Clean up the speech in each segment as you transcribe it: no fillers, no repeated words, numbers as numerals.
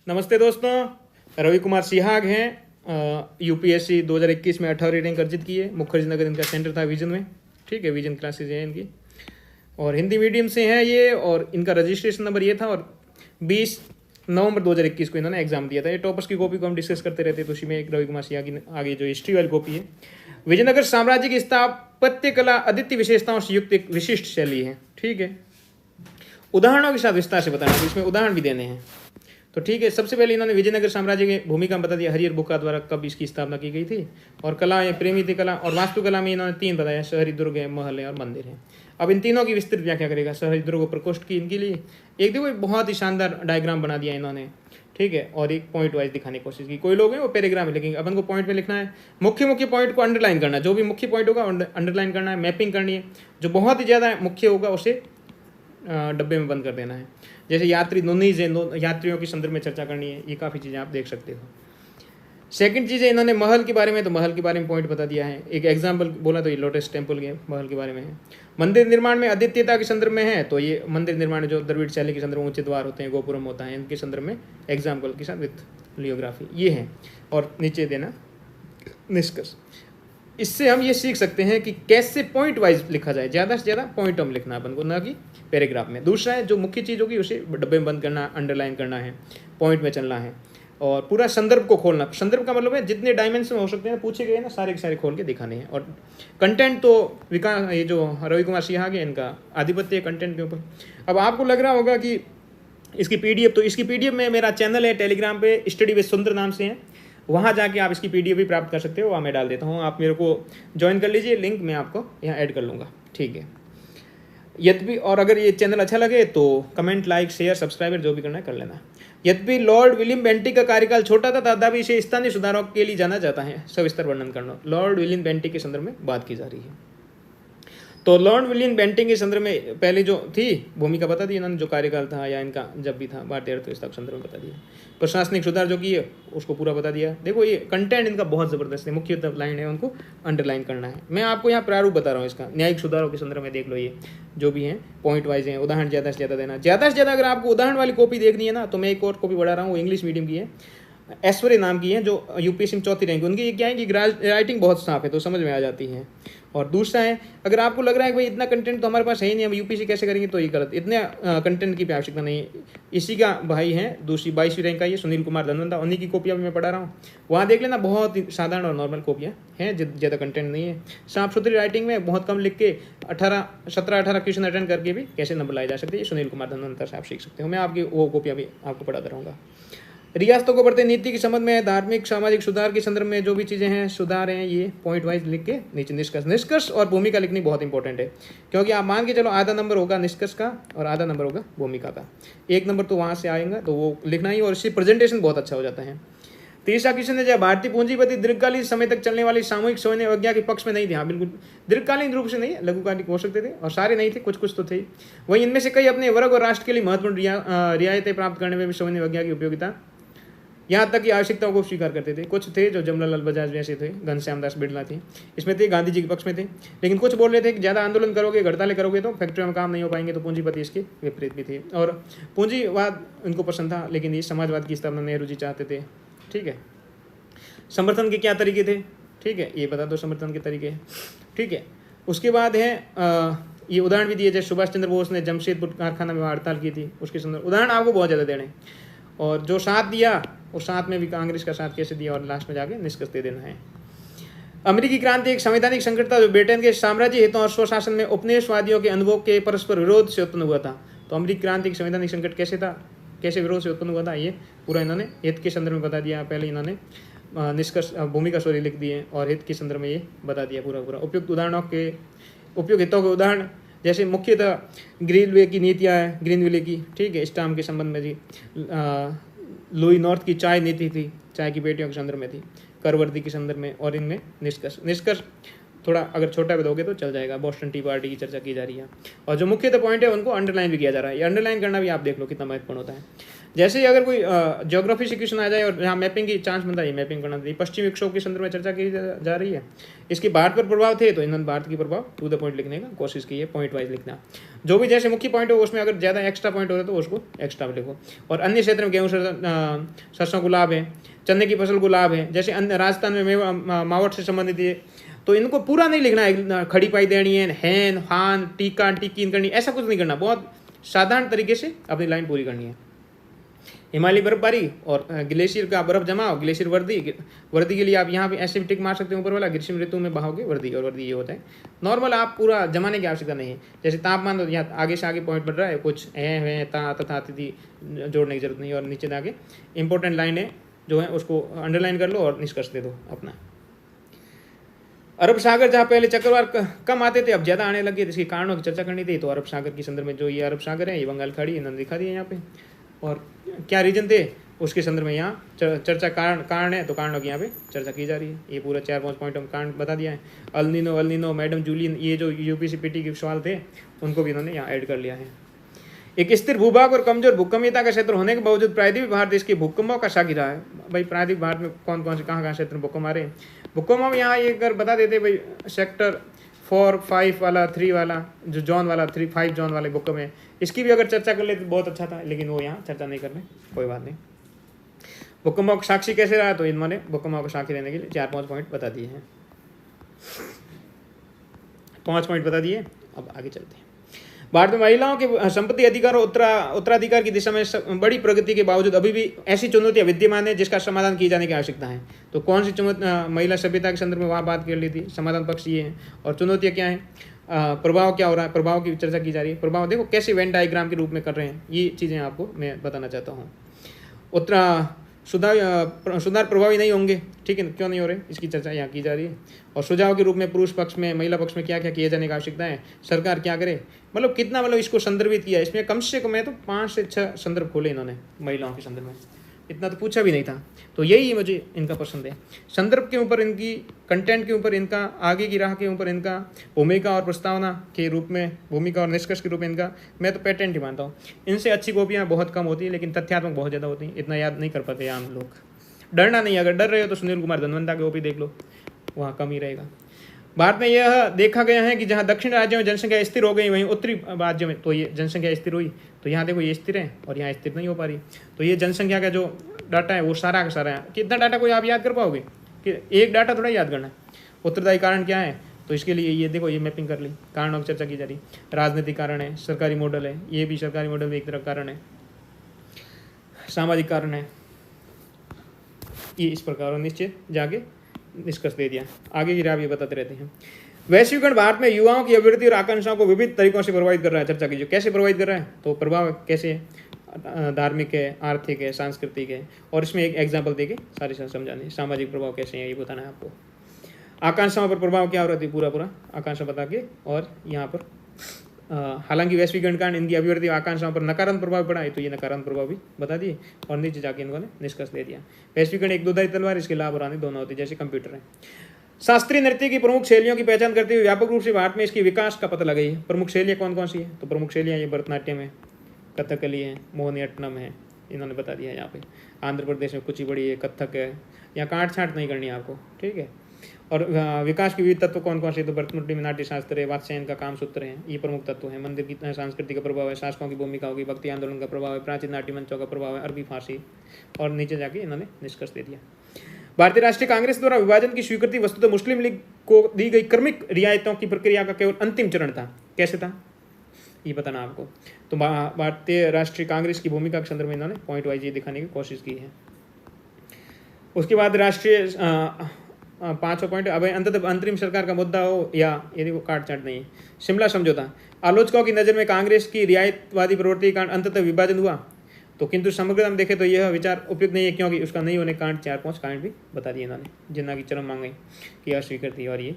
नमस्ते दोस्तों, रवि कुमार सिहाग हैं। यूपीएससी 2021 में 18 रैंक अर्जित की है। मुखर्जी नगर इनका सेंटर था विजन में। ठीक है, विजन क्लासेज है इनकी और हिंदी मीडियम से हैं ये। और इनका रजिस्ट्रेशन नंबर ये था और 20 नवंबर 2021 को इन्होंने एग्जाम दिया था। ये टॉपर्स की कॉपी को हम डिस्कस करते रहते हैं, तो उसी में एक रवि कुमार सिहाग की आगे जो हिस्ट्री वाली कॉपी है। विजयनगर साम्राज्य की स्थापत्य कला अद्वितीय विशेषताओं से युक्त एक विशिष्ट शैली है। ठीक है, उदाहरणों के साथ विस्तार से बताना, इसमें उदाहरण भी देने हैं। तो ठीक है, सबसे पहले इन्होंने विजयनगर साम्राज्य की भूमिका बता दिया, हरिहर बुक्का द्वारा कब इसकी स्थापना की गई थी। और कला या प्रेमी थी कला और वास्तुकला में इन्होंने 3 बताया, शहरी दुर्ग है, महल है और मंदिर है। अब इन तीनों की विस्तृत व्याख्या करेगा। शहरी दुर्ग प्रकोष्ठ की इनके लिए एक देखो बहुत ही शानदार डायग्राम बना दिया इन्होंने। ठीक है, और एक पॉइंट वाइज दिखाने की कोशिश की। कोई लोग हैं वो पैराग्राफ में लिखेंगे, अपन को पॉइंट में लिखना है। मुख्य मुख्य पॉइंट को अंडरलाइन करना है, जो भी मुख्य पॉइंट होगा अंडरलाइन करना है, मैपिंग करनी है। जो बहुत ही ज़्यादा मुख्य होगा उसे डब्बे में बंद कर देना है। जैसे यात्री नोनीज है, यात्रियों के संदर्भ में चर्चा करनी है। ये काफ़ी चीज़ें आप देख सकते हो। सेकंड चीज़ है, इन्होंने महल के बारे में, तो महल के बारे में पॉइंट बता दिया है। एक एग्जाम्पल बोला तो ये लोटस टेम्पल के महल के बारे में है। मंदिर निर्माण में अद्वितीयता के संदर्भ में है, तो ये मंदिर निर्माण जो द्रविड़ शैली के संदर्भ में ऊंचे द्वार होते हैं, गोपुरम होता है, इनके संदर्भ में एग्जाम्पल के साथ विथ लियोग्राफी ये है। और नीचे देना निष्कर्ष। इससे हम ये सीख सकते हैं कि कैसे पॉइंट वाइज लिखा जाए, ज़्यादा से ज़्यादा पॉइंट हम लिखना अपन को, ना कि पैराग्राफ में। दूसरा है, जो मुख्य चीज़ होगी उसे डब्बे में बंद करना, अंडरलाइन करना है, पॉइंट में चलना है। और पूरा संदर्भ को खोलना। संदर्भ का मतलब है जितने डायमेंशन हो सकते हैं पूछे गए ना, सारे के सारे खोल के दिखाने हैं। और कंटेंट तो विकास, ये जो रवि कुमार सिहाग है इनका आधिपत्य है कंटेंट के ऊपर। अब आपको लग रहा होगा कि इसकी पीडीएफ, तो इसकी पीडीएफ में मेरा चैनल है टेलीग्राम पे, स्टडी विद सुंदर नाम से है, वहाँ जाके आप इसकी पीडीएफ भी प्राप्त कर सकते हो। वहाँ मैं डाल देता हूँ, आप मेरे को ज्वाइन कर लीजिए, लिंक मैं आपको यहाँ ऐड कर लूँगा। ठीक है, यद्यपि, और अगर ये चैनल अच्छा लगे तो कमेंट, लाइक, शेयर, सब्सक्राइबर जो भी करना है कर लेना। यद्यपि लॉर्ड विलियम बेंटिक का कार्यकाल छोटा था, तथापि इसे स्थानीय सुधारों के लिए जाना जाता है। सविस्तर वर्णन करना, लॉर्ड विलियम बेंटिक के संदर्भ में बात की जा रही है। तो लॉर्ड विलियम बेंटिक के संदर्भ में पहले जो थी भूमिका बता दी इन्होंने, जो कार्यकाल था या इनका जब भी था, भारतीय अर्थव्यवस्था के संदर्भ में बता दिया। प्रशासनिक सुधार जो किए उसको पूरा बता दिया। देखो ये कंटेंट इनका बहुत ज़बरदस्त है, मुख्य लाइन है, उनको अंडरलाइन करना है। मैं आपको यहाँ प्रारूप बता रहा हूँ इसका, न्यायिक सुधारों के संदर्भ में देख लो, ये जो भी हैं पॉइंट वाइज हैं। उदाहरण ज़्यादा से ज़्यादा देना, ज़्यादा से ज़्यादा अगर आपको उदाहरण वाली कॉपी देखनी है ना, तो मैं एक और कॉपी बढ़ा रहा हूँ, इंग्लिश मीडियम की है, ऐश्वर्य नाम की है, जो यूपीएससी में 4थी रैंक। उनकी क्या है कि राइटिंग बहुत साफ है, तो समझ में आ जाती है। और दूसरा है, अगर आपको लग रहा है कि भाई इतना कंटेंट तो हमारे पास है ही नहीं, हम यूपीएससी कैसे करेंगे, तो ये गलत। इतने कंटेंट की भी आवश्यकता नहीं है। इसी का भाई है, दूसरी 22वीं रैंक का ये सुनील कुमार धनवंता, उन्हीं की कॉपियाँ मैं पढ़ा रहा हूँ। वहाँ देख लेना, बहुत ही साधारण और नॉर्मल कॉपियाँ हैं, ज़्यादा कंटेंट नहीं है। साफ सुथरी राइटिंग में बहुत कम लिख के 17-18 क्वेश्चन अटेंड करके भी कैसे नंबर लाए जा सकते हैं, ये सुनील कुमार धनवंता से आप सीख सकते हो। मैं आपकी वो कॉपियाँ भी आपको पढ़ाता रहूँगा। रियासतों को बढ़ते नीति के संबंध में, धार्मिक सामाजिक सुधार के संदर्भ में जो भी चीज़ें हैं, सुधार हैं, ये पॉइंट वाइज लिख के नीचे निष्कर्ष और भूमिका लिखनी बहुत इंपॉर्टेंट है। क्योंकि आप मान के चलो आधा नंबर होगा निष्कर्ष का और आधा नंबर होगा भूमिका का। 1 नंबर तो वहाँ से आएगा, तो वो लिखना ही, और इससे प्रेजेंटेशन बहुत अच्छा हो जाता है। तीसरा क्वेश्चन है, जब भारतीय पूंजीपति दीर्घकालीन समय तक चलने वाली सामूहिक स्वर्ण अवज्ञा के पक्ष में नहीं थे। हाँ बिल्कुल, दीर्घकालीन रूप से नहीं है, लघुकालिक हो सकते थे, और सारे नहीं थे, कुछ कुछ तो थे। वहीं इनमें से कई अपने वर्ग और राष्ट्र के लिए महत्वपूर्ण रियायतें प्राप्त करने में भी स्वर्ण अवज्ञा की उपयोगिता, यहाँ तक कि आवश्यकताओं को स्वीकार करते थे। कुछ थे जो जमनालाल बजाज जैसे थे, घनश्याम दास बिरला थे, इसमें थे, गांधी जी के पक्ष में थे। लेकिन कुछ बोल रहे थे कि ज़्यादा आंदोलन करोगे, हड़तालें करोगे तो फैक्ट्रियों में काम नहीं हो पाएंगे, तो पूंजीपति इसके विपरीत भी थे। और पूंजीवाद उनको पसंद था, लेकिन ये समाजवाद की स्थापना नेहरू जी चाहते थे। ठीक है, समर्थन के क्या तरीके थे, ठीक है, ये बता दो समर्थन के तरीके। ठीक है, उसके बाद है ये उदाहरण भी दिए, जैसे सुभाष चंद्र बोस ने जमशेदपुर कारखाना में हड़ताल की थी, उसके संदर्भ उदाहरण आपको बहुत ज़्यादा देने। और जो साथ दिया और साथ में भी कांग्रेस का साथ कैसे दिया, और लास्ट में जाके निष्कर्ष दे देना है। अमेरिकी क्रांति एक संवैधानिक संकट था जो ब्रिटेन के साम्राज्य हितों और स्वशासन में उपनिवेशवादियों के अनुभव के परस्पर विरोध से उत्पन्न हुआ था। तो अमेरिकी क्रांति एक संवैधानिक संकट कैसे था, कैसे विरोध से उत्पन्न हुआ था, ये पूरा इन्होंने हित के संदर्भ में बता दिया। पहले इन्होंने निष्कर्ष भूमिका सॉरी लिख दिए और हित के संदर्भ में ये बता दिया पूरा। उपयुक्त उदाहरणों के, उपयुक्त हितों के उदाहरण, जैसे मुख्यतः ग्रीनवे की नीतियाँ है, ग्रीनविले की, ठीक है, स्टाम्प के संबंध में जी, लुई नॉर्थ की चाय नीति थी, चाय की पेटियों के संदर्भ में थी, करवर्दी के संदर्भ में, और इनमें निष्कर्ष थोड़ा अगर छोटा बताओगे तो चल जाएगा। बोस्टन टी पार्टी की चर्चा की जा रही है, और जो मुख्यतः पॉइंट है उनको अंडरलाइन भी किया जा रहा है। ये अंडरलाइन करना भी आप देख लो कितना महत्वपूर्ण होता है। जैसे ही अगर कोई ज्योग्राफी से क्वेश्चन आ जाए और यहाँ मैपिंग की चांस बनता है, मैपिंग करना चाहिए। पश्चिम विक्षोभ के संदर्भ में चर्चा की जा रही है। इसकी भारत पर प्रभाव थे तो इन्होंने भारत की प्रभाव टू द पॉइंट लिखने का कोशिश की है, पॉइंट वाइज लिखना। जो भी जैसे मुख्य पॉइंट हो उसमें अगर ज़्यादा एक्स्ट्रा पॉइंट हो रहे तो उसको एक्स्ट्रा लिखो। और अन्य क्षेत्र में गेहूँ सरसों को लाभ है, चने की फसल को लाभ है। जैसे अन्य राजस्थान में मेवा मावट से संबंधित है तो इनको पूरा नहीं लिखना है, खड़ी पाई देनी है, हैन हान टीका टीकीन करनी, ऐसा कुछ नहीं करना। बहुत साधारण तरीके से अपनी लाइन पूरी करनी है। हिमालय बर्फबारी और ग्लेशियर का बर्फ जमाव, ग्लेशियर वर्दी के लिए आप यहाँ पे ऐसे भी टिक मार सकते हो ऊपर वाला, ग्रीष्म ऋतु में बहाओगे वर्दी, और वर्दी ये होता है। नॉर्मल आप पूरा जमाने की आवश्यकता नहीं है। जैसे तापमान तो यहाँ आगे से आगे पॉइंट बन रहा है, कुछ है ता तथा तिथि जोड़ने की जरूरत नहीं है। और नीचे जाके इंपॉर्टेंट लाइन है जो है उसको अंडरलाइन कर लो और निष्कर्ष दे दो अपना। अरब सागर जहाँ पहले चक्रवात कम आते थे अब ज़्यादा आने लगे, इसके कारणों की चर्चा करनी थी। तो अरब सागर के संदर्भ में जो ये अरब सागर है, ये बंगाल खाड़ी, इन्होंने दिखा दिया यहाँ पे, और क्या रीजन थे उसके संदर्भ में यहाँ चर्चा कारण है, तो कारणों की यहाँ पे चर्चा की जा रही है। ये पूरा 4-5 पॉइंट हम कारण बता दिया है। अल्निनो मैडम जूलियन, ये जो यूपीसी पीटी के सवाल थे उनको भी इन्होंने यहाँ ऐड कर लिया है। एक स्थिर भूभाग और कमजोर भूकंपीयता का क्षेत्र होने के बावजूद प्रायद्वीप भारत देश के भूकंपों का साक्षी रहा है। भाई प्रायद्वीप भारत में कौन कौन से कहाँ क्षेत्र में भूकंप आ रहे हैं। भूकंपों में यहाँ ये अगर बता देते भाई सेक्टर 4, 5 वाला, 3 वाला, जो जोन वाला 3, 5 जोन वाले भूकंप है, इसकी भी अगर चर्चा कर ले तो बहुत अच्छा था, लेकिन वो यहाँ चर्चा नहीं कर रहे, कोई बात नहीं। भूकंपों का साक्षी कैसे रहा, तो इन्होंने भूकंपों का साक्षी रहने के लिए 4-5 पॉइंट बता दिए हैं। 5 पॉइंट बता दिए, अब आगे चलते हैं। भारत में महिलाओं के संपत्ति अधिकार और उत्तराधिकार की दिशा में बड़ी प्रगति के बावजूद अभी भी ऐसी चुनौतियां विद्यमान है जिसका समाधान किए जाने की आवश्यकता है। तो कौन सी महिला सभ्यता के संदर्भ में वहाँ बात कर ली थी, समाधान पक्ष ये है, और चुनौतियाँ क्या है, प्रभाव क्या हो रहा है, प्रभाव की चर्चा की जा रही है। प्रभाव देखो कैसे वेन डायग्राम के रूप में कर रहे हैं, ये चीज़ें आपको मैं बताना चाहता हूँ। सुधार प्रभावी नहीं होंगे, ठीक है, क्यों नहीं हो रहे, इसकी चर्चा यहाँ की जा रही है। और सुझाव के रूप में पुरुष पक्ष में, महिला पक्ष में क्या क्या किए जाने की आवश्यकता है, सरकार क्या करे, मतलब कितना मतलब इसको संदर्भित किया। इसमें कम से कम है तो 5 से 6 संदर्भ खोले इन्होंने महिलाओं के संदर्भ में, इतना तो पूछा भी नहीं था। तो यही मुझे इनका पसंद है, संदर्भ के ऊपर इनकी, कंटेंट के ऊपर इनका, आगे की राह के ऊपर इनका, भूमिका और प्रस्तावना के रूप में, भूमिका और निष्कर्ष के रूप में इनका मैं तो पेटेंट ही मानता हूँ। इनसे अच्छी कॉपियाँ बहुत कम होती है, लेकिन तथ्यात्मक बहुत ज़्यादा होती हैं, इतना याद नहीं कर पाते आम लोग। डरना नहीं, अगर डर रहे हो तो सुनील कुमार धनवंता की कॉपी देख लो, वहाँ कम ही रहेगा। भारत में यह देखा गया है कि जहाँ दक्षिण राज्यों में जनसंख्या स्थिर हो गई, वहीं उत्तरी राज्यों में तो ये जनसंख्या स्थिर हुई। तो यहाँ देखो ये स्थिर है और यहाँ स्थिर नहीं हो पा रही। तो ये जनसंख्या का जो डाटा है वो सारा का सारा है। कितना डाटा कोई आप याद कर पाओगे कि एक डाटा थोड़ा याद करना है। उत्तरदायी कारण क्या है, तो इसके लिए ये देखो ये मैपिंग कर ली, कारणों की चर्चा की जा रही। राजनीतिक कारण है, सरकारी मॉडल है, ये भी सरकारी मॉडल भी एक तरह कारण है, सामाजिक कारण है, ये इस प्रकार निश्चित जाके निष्कर्ष दे दिया। आगे की राह ये बताते रहते हैं। वैश्वीकरण भारत में युवाओं की अभिवृद्धि और आकांक्षाओं को विविध तरीकों से प्रभावित कर रहा है। चर्चा कीजिए कैसे प्रभावित कर रहा है, तो प्रभाव कैसे, धार्मिक है, आर्थिक है, सांस्कृतिक है, और इसमें एक एग्जाम्पल देके सारी समझाने। सामाजिक प्रभाव कैसे है ये बताना है आपको। आकांक्षाओं पर प्रभाव क्या हो रहा है, पूरा आकांक्षा बता के, और यहाँ पर हालांकि वैश्वीकरण कारण इनकी अभिवृद्धि आकांक्षाओं पर नकारात्मक प्रभाव पड़ा है, तो ये नकारात्मक प्रभाव भी बता दिए, और नीचे जाके इन्होंने निष्कर्ष दे दिया। वैश्वीकरण एक दोधारी तलवार, इसके लाभ और हानि दोनों होते हैं, जैसे कंप्यूटर है। शास्त्रीय नृत्य की प्रमुख शैलियों की पहचान करते हुए व्यापक रूप से भारत में इसकी विकास का पता लगाई है। प्रमुख शैलियाँ कौन कौन सी है, तो प्रमुख शैलियाँ ये भरतनाट्यम है, कथकली है, मोहिनीअट्टनम है, इन्होंने बता दिया है यहाँ पे। आंध्र प्रदेश में कुचिपुड़ी है, कथक है, यहाँ काट छाट नहीं करनी है आपको, ठीक है। और विकास के विविध तत्व कौन कौन से, तो भरतनाट्यम में नाट्य शास्त्र है, वात्स्यायन का काम सूत्र है, ये प्रमुख तत्व है। मंदिर की संस्कृति का प्रभाव है, शासकों की भूमिका होगी, भक्ति आंदोलन का प्रभाव है, प्राचीन नाट्य मंचों का प्रभाव है, अरबी फारसी, और नीचे जाके इन्होंने निष्कर्ष दे दिया। भारतीय राष्ट्रीय कांग्रेस द्वारा विभाजन की स्वीकृति वस्तुतः मुस्लिम लीग को दी गई क्रमिक रियायतों की प्रक्रिया का केवल अंतिम चरण था। कैसे था ये बताना आपको। तो भारतीय राष्ट्रीय कांग्रेस की भूमिका के संदर्भ में इन्होंने पॉइंट वाइज ये दिखाने की कोशिश की है। उसके बाद राष्ट्रीय 5वां पॉइंट, अब अंततः अंतरिम सरकार का मुद्दा हो या यदि वो काट चाट नहीं है। शिमला समझौता, आलोचकों की नज़र में कांग्रेस की रियायतवादी प्रवृत्ति के कारण अंततः विभाजन हुआ, तो किंतु समग्र हम देखें तो यह विचार उपयुक्त नहीं है, क्योंकि उसका नहीं होने कारण 4-5 कारण भी बता दिए इन्होंने, जिन्ना की चरम मांग गई कि अस्वीकृति और ये,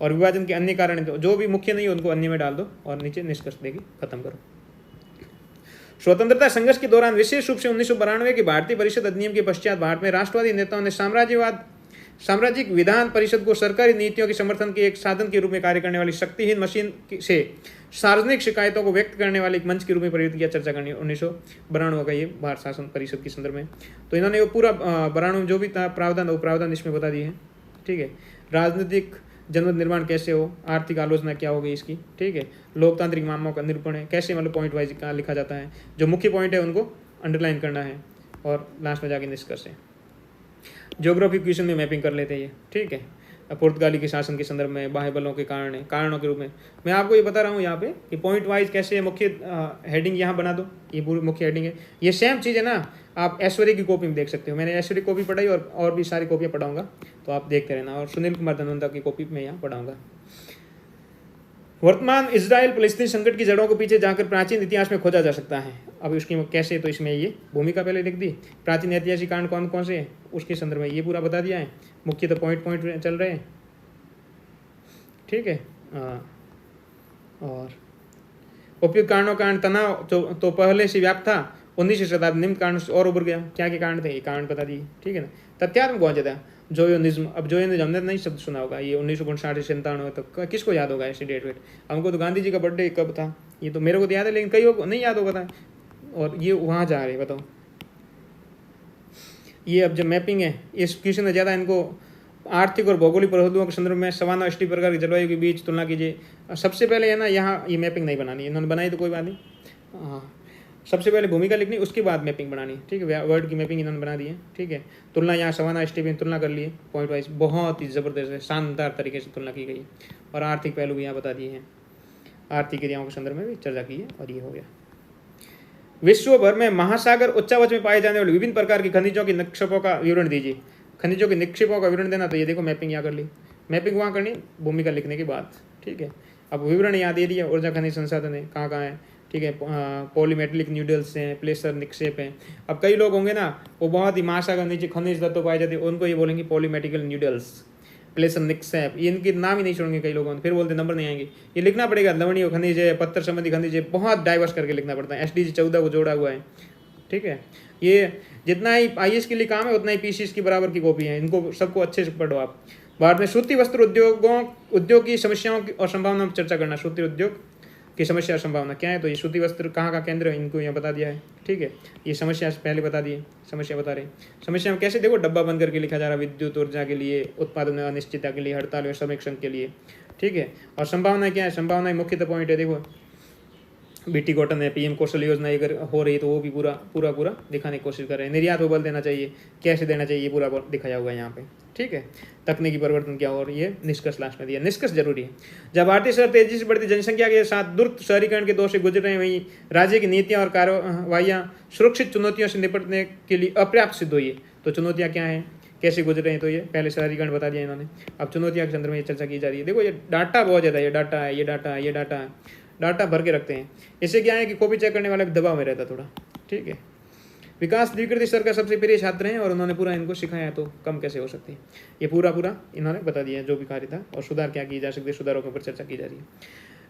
और विभाजन के अन्य कारण, तो जो भी मुख्य नहीं है उनको अन्य में डाल दो और नीचे निष्कर्ष देगी खत्म करो। स्वतंत्रता संघर्ष के दौरान विशेष रूप से 1992 के भारतीय परिषद अधिनियम के पश्चात भारत में राष्ट्रवादी नेताओं ने साम्राज्यिक विधान परिषद को सरकारी नीतियों के समर्थन के एक साधन के रूप में कार्य करने वाली शक्तिहीन मशीन से सार्वजनिक शिकायतों को व्यक्त करने वाले एक मंच के रूप में परिवर्तित किया। चर्चा करनी 1992 का ये भारत शासन परिषद के संदर्भ में। तो इन्होंने वो पूरा 92 में जो भी था प्रावधान वो प्रावधान इसमें बता दिए हैं। ठीक है, राजनीतिक जनमत निर्माण कैसे हो, आर्थिक आलोचना क्या होगी इसकी। ठीक है, लोकतांत्रिक मामलों का निरूपण है, कैसे मतलब पॉइंट वाइज कहाँ लिखा जाता है, जो मुख्य पॉइंट है उनको अंडरलाइन करना है और लास्ट में जाके निष्कर्ष है। ज्योग्राफी क्वेश्चन में मैपिंग कर लेते हैं ये। ठीक है, पुर्तगाली के शासन के संदर्भ में बाह्य बलों के कारण है, कारणों के रूप में मैं आपको ये बता रहा हूँ यहाँ पे कि पॉइंट वाइज कैसे मुख्य हेडिंग यहाँ बना दो, ये पूरी मुख्य हेडिंग है। ये सेम चीज़ है ना, आप ऐश्वर्य की कॉपी में देख सकते हो। मैंने ऐश्वर्य कॉपी पढ़ाई और भी सारी कॉपियाँ पढ़ाऊंगा, तो आप देखते रहना। और सुनील कुमार धनवंता की कॉपी में यहाँ पढ़ाऊंगा। वर्तमान इजराइल फलस्तीन संकट की जड़ों को पीछे जाकर प्राचीन इतिहास में खोजा जा सकता है। अब उसकी कैसे, तो इसमें ये भूमिका पहले लिख दी, प्राचीन ऐतिहासिक कांड कौन कौन से हैं उसके संदर्भ में ये पूरा बता दिया है। मुख्य तो पॉइंट चल रहे हैं। ठीक है, और उपयुक्त कारणों कारण तनाव तो पहले से व्याप्त था। 19वीं शताब्दी निम्न कारण और उभर गया। क्या क्या कारण थे, ये कारण बता दिए। ठीक है ना, तथ्यात्मक बहुत ज़्यादा जोयोनिज्म। अब जोयोनिज्म हमने नहीं शब्द सुना होगा, ये 1959 से 97 तक किसको याद होगा ऐसी डेट वेट। हमको तो गांधी जी का बर्थडे कब था ये तो मेरे को तो याद है, लेकिन कई लोग नहीं याद होगा था। और ये वहाँ जा रहे, बताओ ये अब जब मैपिंग है इस क्वेश्चन में ज़्यादा इनको आर्थिक और भौगोलिक परिस्थितियों के संदर्भ में सवाना अष्टी प्रकार की जलवायु के बीच तुलना कीजिए। सबसे पहले है ना यहाँ ये मैपिंग नहीं बनानी, इन्होंने बनाई तो कोई बात नहीं। हाँ, सबसे पहले भूमिका लिखनी, उसके बाद मैपिंग बनानी। ठीक है, वर्ड की मैपिंग इन्होंने बना दी है। ठीक है, तुलना यहाँ सवाना स्टेप में तुलना कर लिए पॉइंट वाइज, बहुत ही ज़बरदस्त है, शानदार तरीके से तुलना की गई। और आर्थिक पहलू भी यहाँ बता दिए हैं, आर्थिक क्रियाओं के संदर्भ में भी चर्चा की है। और ये हो गया। विश्व भर में महासागर उच्चावच में पाए जाने वाले विभिन्न प्रकार के खनिजों के निक्षेपों का विवरण दीजिए। खनिजों के निक्षेपों का विवरण देना, तो ये देखो मैपिंग यहाँ कर ली, मैपिंग वहाँ करनी भूमिका लिखने के बाद। ठीक है, अब विवरण यहाँ दे दिया, ऊर्जा खनिज संसाधन है कहाँ कहाँ है। ठीक है, पॉलीमेटलिक न्यूडल्स हैं, प्लेसर निक्षेप हैं। अब कई लोग होंगे ना वो बहुत ही महासागर नीचे खनिज तत्व पाए जाते हैं, उनको ये बोलेंगे पॉलीमेटिकल न्यूडल्स, प्लेसर निक्षेप, ये इनके नाम ही नहीं छोड़ेंगे कई लोगों, फिर बोलते नंबर नहीं आएंगे। ये लिखना पड़ेगा, लवणीय खनिज है, पत्थर संबंधी खनिज है, बहुत डाइवर्स करके लिखना पड़ता है। SDG 14 को जोड़ा हुआ है। ठीक है, ये जितना ही IAS के लिए काम है उतना ही PCS की बराबर की कॉपी है, इनको सबको अच्छे से पढ़ो आप। भारत में सूती वस्त्र उद्योग की समस्याओं और संभावनाओं पर चर्चा करना। सूती उद्योग की समस्या और संभावना क्या है, तो ये सूती वस्त्र कहाँ का केंद्र है इनको यहाँ बता दिया है। ठीक है, ये समस्या पहले बता दिए, समस्या बता रहे। समस्या में कैसे देखो, डब्बा बंद करके लिखा जा रहा है, विद्युत ऊर्जा के लिए, उत्पादन में अनिश्चितता के लिए, हड़ताल में संरक्षण के लिए। ठीक है, और संभावना क्या है, संभावना मुख्यतः पॉइंट है देखो, BT कॉटन है, PM कौशल योजना अगर हो रही है तो वो भी पूरा दिखाने की कोशिश कर रहे हैं। निर्यात को बल देना चाहिए, कैसे देना चाहिए, ये पूरा दिखाया हुआ है यहाँ पे। ठीक है, तकनीकी परिवर्तन क्या हो रही है, निष्कर्ष लास्ट में दिया। निष्कर्ष जरूरी है। जब भारतीय शहर तेजी से बढ़ती जनसंख्या के साथ द्रुत शहरीकरण के दौर से गुजर रहे हैं, वहीं राज्य की नीतियाँ और कार्रवाइयाँ सुरक्षित चुनौतियों से निपटने के लिए अपर्याप्त सिद्ध हुई है। तो चुनौतियाँ क्या हैं, कैसे गुजर रहे हैं, तो ये पहले शहरीकरण बता दिया इन्होंने। अब चुनौतियाँ के संदर्भ में ये चर्चा की जा रही है। देखो ये डाटा बहुत ज़्यादा है, ये डाटा भर के रखते हैं। इससे क्या है कि कॉपी चेक करने वाला भी दबाव में रहता थोड़ा। ठीक है, विकास द्विकृति सर का सबसे प्रिय छात्र हैं और उन्होंने पूरा इनको सिखाया, तो कम कैसे हो सकती है। ये पूरा इन्होंने बता दिया जो भी कार्य था और सुधार क्या की जा सकते हैं, सुधारों के ऊपर चर्चा की जा रही है।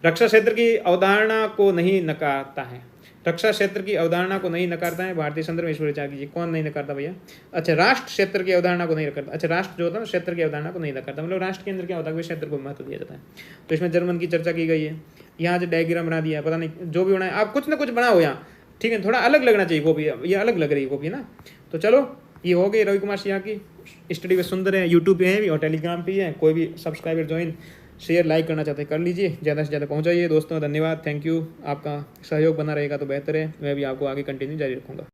रक्षा क्षेत्र की अवधारणा को नहीं नकारता है, रक्षा क्षेत्र की अवधारणा को नहीं नकारता है भारतीय संदर्भ में। ईश्वर कीजिए, कौन नहीं नकारता भैया। अच्छा, राष्ट्र क्षेत्र की अवधारणा को नहीं नकारता। अच्छा, राष्ट्र जो होता है क्षेत्र की अवधारणा को नहीं नकारता, मतलब राष्ट्र के अंदर क्या होता है, क्षेत्र को महत्व दिया जाता है। तो इसमें जर्मन की चर्चा की गई है। यहाँ जो डायग्राम बना दिया है, पता नहीं जो भी बनाए, आप कुछ ना कुछ बनाओ यहाँ। ठीक है, थोड़ा अलग लगना चाहिए कॉपी, ये अलग लग रही है कॉपी ना। तो चलो, ये हो गई रवि कुमार सिंह की स्टडी वे सुंदर है, यूट्यूब पे है भी और टेलीग्राम पे है। कोई भी सब्सक्राइबर ज्वाइन शेयर लाइक करना चाहते हैं कर लीजिए, ज़्यादा से ज़्यादा पहुँचाइए दोस्तों। धन्यवाद, थैंक यू। आपका सहयोग बना रहेगा तो बेहतर है, मैं भी आपको आगे कंटिन्यू जारी रखूँगा।